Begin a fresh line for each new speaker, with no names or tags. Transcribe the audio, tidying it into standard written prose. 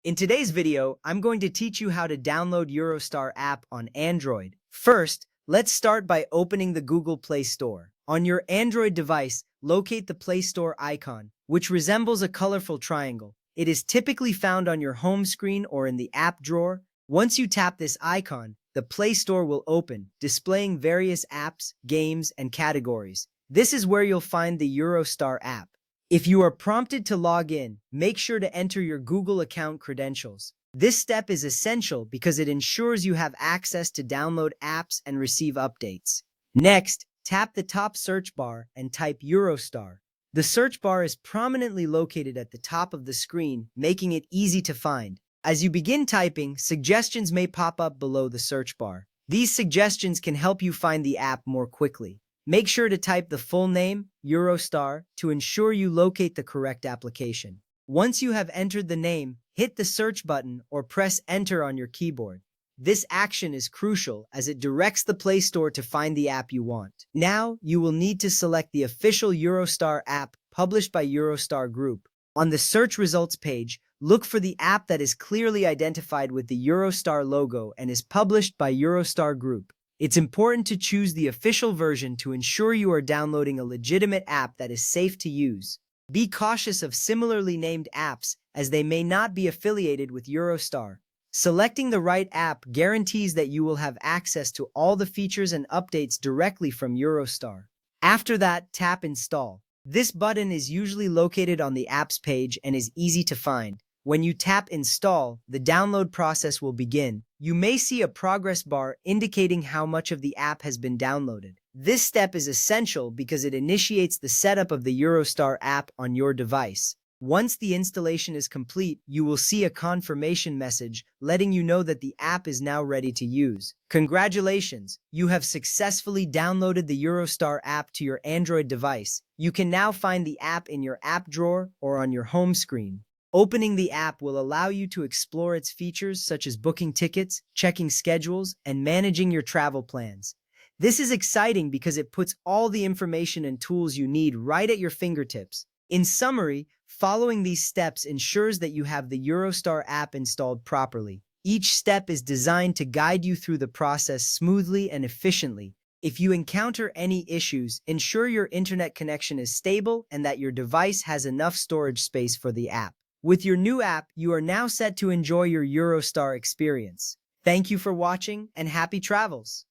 In today's video, I'm going to teach you how to download Eurostar app on Android. First, let's start by opening the Google Play Store. On your Android device, locate the Play Store icon, which resembles a colorful triangle. It is typically found on your home screen or in the app drawer. Once you tap this icon, the Play Store will open, displaying various apps, games, and categories. This is where you'll find the Eurostar app. If you are prompted to log in, make sure to enter your Google account credentials. This step is essential because it ensures you have access to download apps and receive updates. Next, tap the top search bar and type Eurostar. The search bar is prominently located at the top of the screen, making it easy to find. As you begin typing, suggestions may pop up below the search bar. These suggestions can help you find the app more quickly. Make sure to type the full name, Eurostar, to ensure you locate the correct application. Once you have entered the name, hit the search button or press enter on your keyboard. This action is crucial as it directs the Play Store to find the app you want. Now, you will need to select the official Eurostar app published by Eurostar Group. On the search results page, look for the app that is clearly identified with the Eurostar logo and is published by Eurostar Group. It's important to choose the official version to ensure you are downloading a legitimate app that is safe to use. Be cautious of similarly named apps as they may not be affiliated with Eurostar. Selecting the right app guarantees that you will have access to all the features and updates directly from Eurostar. After that, tap Install. This button is usually located on the apps page and is easy to find. When you tap Install, the download process will begin. You may see a progress bar indicating how much of the app has been downloaded. This step is essential because it initiates the setup of the Eurostar app on your device. Once the installation is complete, you will see a confirmation message letting you know that the app is now ready to use. Congratulations! You have successfully downloaded the Eurostar app to your Android device. You can now find the app in your app drawer or on your home screen. Opening the app will allow you to explore its features such as booking tickets, checking schedules, and managing your travel plans. This is exciting because it puts all the information and tools you need right at your fingertips. In summary, following these steps ensures that you have the Eurostar app installed properly. Each step is designed to guide you through the process smoothly and efficiently. If you encounter any issues, ensure your internet connection is stable and that your device has enough storage space for the app. With your new app, you are now set to enjoy your Eurostar experience. Thank you for watching and happy travels!